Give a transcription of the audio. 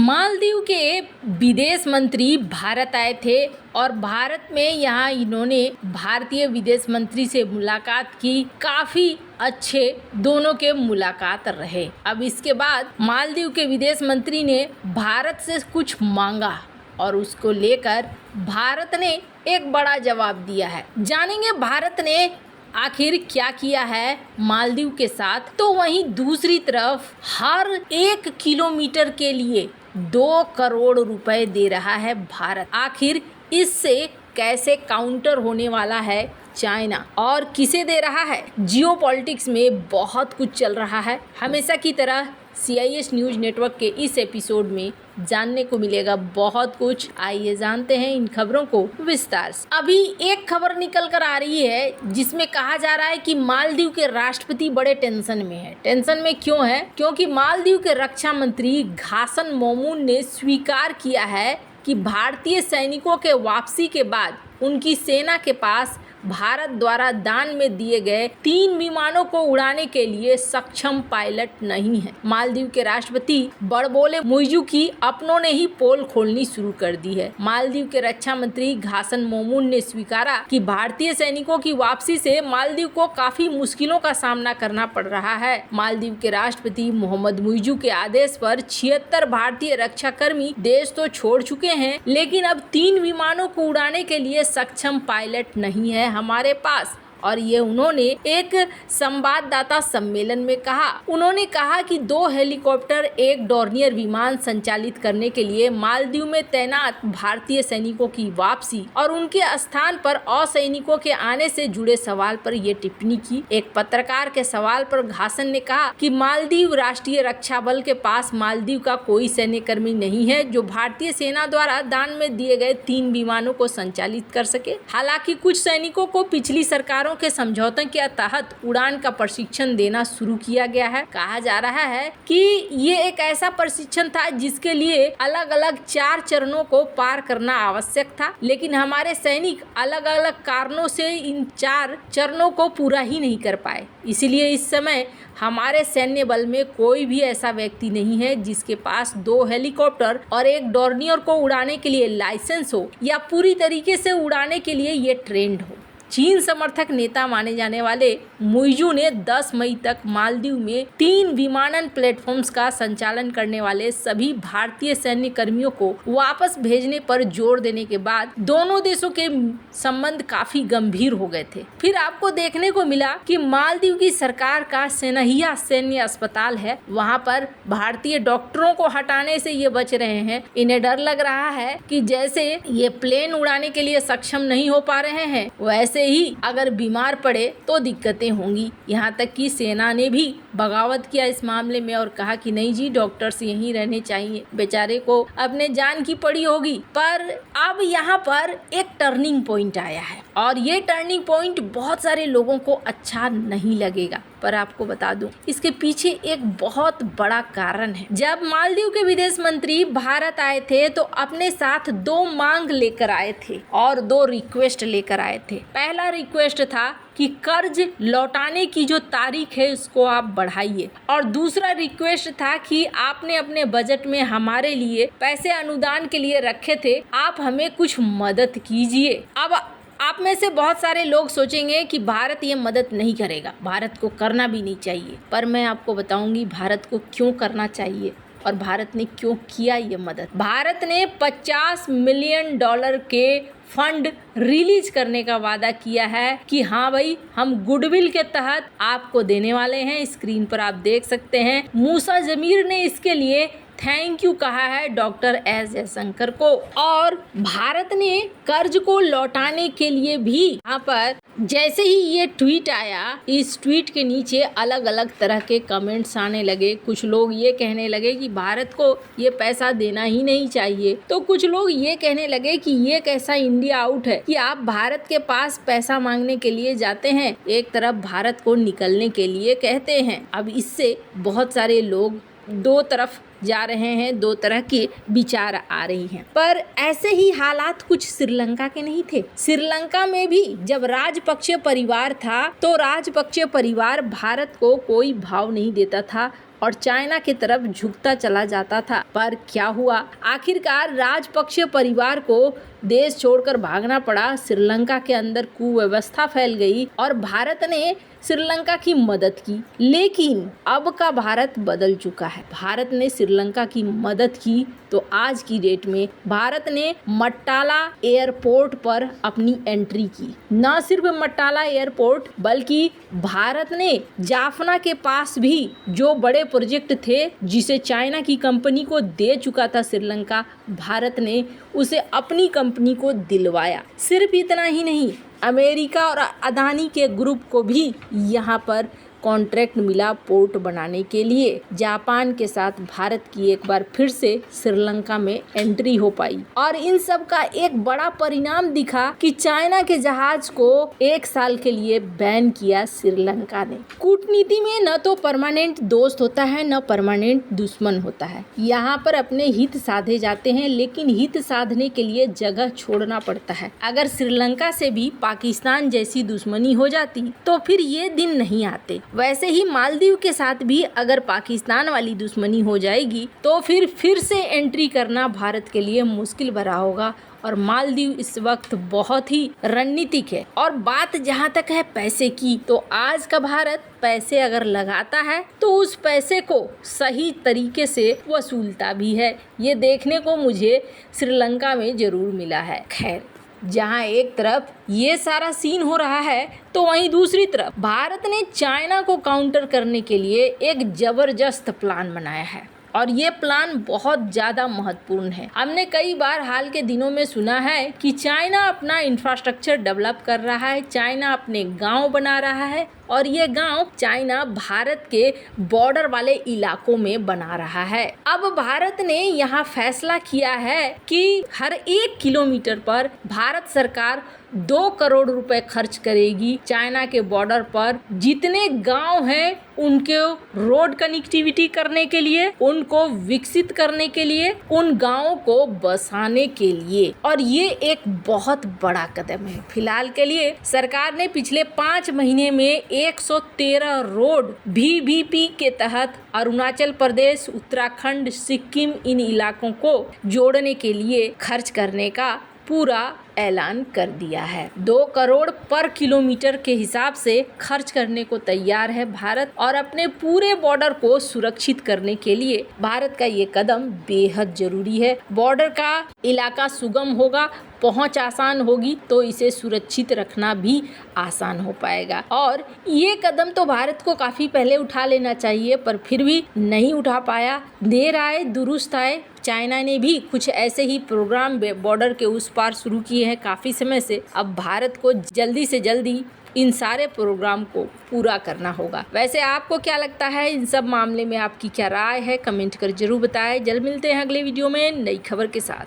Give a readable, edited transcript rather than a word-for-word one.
मालदीव के विदेश मंत्री भारत आए थे और भारत में यहाँ इन्होंने भारतीय विदेश मंत्री से मुलाकात की। काफ़ी अच्छे दोनों के मुलाकात रहे। अब इसके बाद मालदीव के विदेश मंत्री ने भारत से कुछ मांगा और उसको लेकर भारत ने एक बड़ा जवाब दिया है। जानेंगे भारत ने आखिर क्या किया है मालदीव के साथ। तो वहीं दूसरी तरफ हर 1 किलोमीटर के लिए 2 करोड़ रुपए दे रहा है भारत। आखिर इससे कैसे काउंटर होने वाला है चाइना और किसे दे रहा है? जियोपॉलिटिक्स में बहुत कुछ चल रहा है। हमेशा की तरह CIS न्यूज नेटवर्क के इस एपिसोड में जानने को मिलेगा बहुत कुछ। आइए जानते हैं इन खबरों को विस्तार से। अभी एक खबर निकल कर आ रही है जिसमें कहा जा रहा है कि मालदीव के राष्ट्रपति बड़े टेंशन में है। टेंशन में क्यों है? क्योंकि मालदीव के रक्षा मंत्री घासन मोमून ने स्वीकार किया है कि भारतीय सैनिकों के वापसी के बाद उनकी सेना के पास भारत द्वारा दान में दिए गए 3 विमानों को उड़ाने के लिए सक्षम पायलट नहीं है। मालदीव के राष्ट्रपति बड़बोले मुइजू की अपनों ने ही पोल खोलनी शुरू कर दी है। मालदीव के रक्षा मंत्री घासन मोमून ने स्वीकारा कि भारतीय सैनिकों की वापसी से मालदीव को काफी मुश्किलों का सामना करना पड़ रहा है। मालदीव के राष्ट्रपति मोहम्मद मुइजू के आदेश पर 76 भारतीय रक्षा कर्मी देश तो छोड़ चुके हैं, लेकिन अब 3 विमानों को उड़ाने के लिए सक्षम पायलट नहीं है हमारे पास। और ये उन्होंने एक संवाददाता सम्मेलन में कहा। उन्होंने कहा कि 2 हेलीकॉप्टर, 1 डॉर्नियर विमान संचालित करने के लिए मालदीव में तैनात भारतीय सैनिकों की वापसी और उनके स्थान पर असैनिकों के आने से जुड़े सवाल पर ये टिप्पणी की। एक पत्रकार के सवाल पर घासन ने कहा कि मालदीव राष्ट्रीय रक्षा बल के पास मालदीव का कोई सैन्य कर्मी नहीं है जो भारतीय सेना द्वारा दान में दिए गए 3 विमानों को संचालित कर सके। हालांकि कुछ सैनिकों को पिछली सरकार के समझौते के तहत उड़ान का प्रशिक्षण देना शुरू किया गया है। कहा जा रहा है कि ये एक ऐसा प्रशिक्षण था जिसके लिए अलग अलग 4 चरणों को पार करना आवश्यक था, लेकिन हमारे सैनिक अलग अलग कारणों से इन 4 चरणों को पूरा ही नहीं कर पाए। इसलिए इस समय हमारे सैन्य बल में कोई भी ऐसा व्यक्ति नहीं है जिसके पास 2 हेलीकॉप्टर और 1 डॉर्नियर को उड़ाने के लिए लाइसेंस हो या पूरी तरीके से उड़ाने के लिए ये ट्रेंड हो। चीन समर्थक नेता माने जाने वाले मुइजू ने 10 मई तक मालदीव में 3 विमानन प्लेटफॉर्म्स का संचालन करने वाले सभी भारतीय सैन्य कर्मियों को वापस भेजने पर जोर देने के बाद दोनों देशों के संबंध काफी गंभीर हो गए थे। फिर आपको देखने को मिला कि मालदीव की सरकार का सेनहिया सैन्य अस्पताल है, वहां पर भारतीय डॉक्टरों को हटाने से ये बच रहे हैं। इन्हें डर लग रहा है कि जैसे ये प्लेन उड़ाने के लिए सक्षम नहीं हो पा रहे हैं, वैसे ही अगर बीमार पड़े तो दिक्कतें होंगी। यहाँ तक कि सेना ने भी बगावत किया इस मामले में और कहा कि नहीं जी, डॉक्टर्स यहीं रहने चाहिए, बेचारे को अपने जान की पड़ी होगी। पर अब यहाँ पर एक टर्निंग पॉइंट आया है और ये टर्निंग पॉइंट बहुत सारे लोगों को अच्छा नहीं लगेगा, पर आपको बता दूं इसके पीछे एक बहुत बड़ा कारण है। जब मालदीव के विदेश मंत्री भारत आए थे तो अपने साथ 2 मांग लेकर आए थे और 2 रिक्वेस्ट लेकर आए थे। पहला रिक्वेस्ट था कि कर्ज लौटाने की जो तारीख है उसको आप बढ़ाइए, और दूसरा रिक्वेस्ट था कि आपने अपने बजट में हमारे लिए पैसे अनुदान के लिए रखे थे, आप हमें कुछ मदद कीजिए। अब आप में से बहुत सारे लोग सोचेंगे कि भारत ये मदद नहीं करेगा, भारत को करना भी नहीं चाहिए, पर मैं आपको बताऊंगी भारत को क्यों करना चाहिए और भारत ने क्यों किया ये मदद। भारत ने $50 मिलियन के फंड रिलीज करने का वादा किया है कि हाँ भाई, हम गुडविल के तहत आपको देने वाले हैं। स्क्रीन पर आप देख सकते हैं मूसा जमीर ने इसके लिए थैंक यू कहा है डॉक्टर एस जयशंकर को। और भारत ने कर्ज को लौटाने के लिए भी यहाँ पर जैसे ही ये ट्वीट आया, इस ट्वीट के नीचे अलग अलग तरह के कमेंट्स आने लगे। कुछ लोग ये कहने लगे कि भारत को ये पैसा देना ही नहीं चाहिए, तो कुछ लोग ये कहने लगे कि ये कैसा इंडिया आउट है कि आप भारत के पास पैसा मांगने के लिए जाते हैं, एक तरफ भारत को निकलने के लिए कहते हैं। अब इससे बहुत सारे लोग 2 तरफ जा रहे हैं, 2 तरह के विचार आ रही हैं। पर ऐसे ही हालात कुछ श्रीलंका के नहीं थे। श्रीलंका में भी जब राजपक्षे परिवार था तो राजपक्षे परिवार भारत को कोई भाव नहीं देता था, और चाइना की तरफ झुकता चला जाता था। पर क्या हुआ, आखिरकार राजपक्षे परिवार को देश छोड़कर भागना पड़ा। श्रीलंका के अंदर कुव्यवस्था फैल गई और भारत ने श्रीलंका की मदद की। लेकिन अब का भारत बदल चुका है। भारत ने श्रीलंका की मदद की तो आज की डेट में भारत ने मट्टाला एयरपोर्ट पर अपनी एंट्री की। न सिर्फ मट्टाला एयरपोर्ट बल्कि भारत ने जाफना के पास भी जो बड़े प्रोजेक्ट थे जिसे चाइना की कंपनी को दे चुका था श्रीलंका, भारत ने उसे अपनी कंपनी को दिलवाया। सिर्फ इतना ही नहीं, अमेरिका और अदानी के ग्रुप को भी यहाँ पर कॉन्ट्रैक्ट मिला पोर्ट बनाने के लिए। जापान के साथ भारत की एक बार फिर से श्रीलंका में एंट्री हो पाई और इन सब का एक बड़ा परिणाम दिखा कि चाइना के जहाज को 1 साल के लिए बैन किया श्रीलंका ने। कूटनीति में न तो परमानेंट दोस्त होता है न परमानेंट दुश्मन होता है। यहाँ पर अपने हित साधे जाते हैं, लेकिन हित साधने के लिए जगह छोड़ना पड़ता है। अगर श्रीलंका से भी पाकिस्तान जैसी दुश्मनी हो जाती तो फिर ये दिन नहीं आते। वैसे ही मालदीव के साथ भी अगर पाकिस्तान वाली दुश्मनी हो जाएगी तो फिर से एंट्री करना भारत के लिए मुश्किल भरा होगा। और मालदीव इस वक्त बहुत ही रणनीतिक है। और बात जहाँ तक है पैसे की, तो आज का भारत पैसे अगर लगाता है तो उस पैसे को सही तरीके से वसूलता भी है। ये देखने को मुझे श्रीलंका में जरूर मिला है। खैर, जहाँ एक तरफ ये सारा सीन हो रहा है तो वहीं दूसरी तरफ भारत ने चाइना को काउंटर करने के लिए एक जबरदस्त प्लान बनाया है और ये प्लान बहुत ज़्यादा महत्वपूर्ण है। हमने कई बार हाल के दिनों में सुना है कि चाइना अपना इंफ्रास्ट्रक्चर डेवलप कर रहा है, चाइना अपने गांव बना रहा है और ये गांव चाइना भारत के बॉर्डर वाले इलाकों में बना रहा है। अब भारत ने यहाँ फैसला किया है कि हर 1 किलोमीटर पर भारत सरकार 2 करोड़ रुपए खर्च करेगी चाइना के बॉर्डर पर। जितने गांव हैं उनको रोड कनेक्टिविटी करने के लिए, उनको विकसित करने के लिए, उन गांवों को बसाने के लिए। और ये एक बहुत बड़ा कदम है। फिलहाल के लिए सरकार ने पिछले 5 महीने में 113 रोड VBP के तहत अरुणाचल प्रदेश, उत्तराखंड, सिक्किम इन इलाकों को जोड़ने के लिए खर्च करने का पूरा ऐलान कर दिया है। 2 करोड़ पर किलोमीटर के हिसाब से खर्च करने को तैयार है भारत और अपने पूरे बॉर्डर को सुरक्षित करने के लिए भारत का ये कदम बेहद जरूरी है। बॉर्डर का इलाका सुगम होगा, पहुंच आसान होगी तो इसे सुरक्षित रखना भी आसान हो पाएगा। और ये कदम तो भारत को काफ़ी पहले उठा लेना चाहिए, पर फिर भी नहीं उठा पाया। देर आए दुरुस्त आए। चाइना ने भी कुछ ऐसे ही प्रोग्राम बॉर्डर के उस पार शुरू किए हैं काफ़ी समय से। अब भारत को जल्दी से जल्दी इन सारे प्रोग्राम को पूरा करना होगा। वैसे आपको क्या लगता है इन सब मामले में, आपकी क्या राय है, कमेंट कर जरूर बताएं। जल्द मिलते हैं अगले वीडियो में नई खबर के साथ।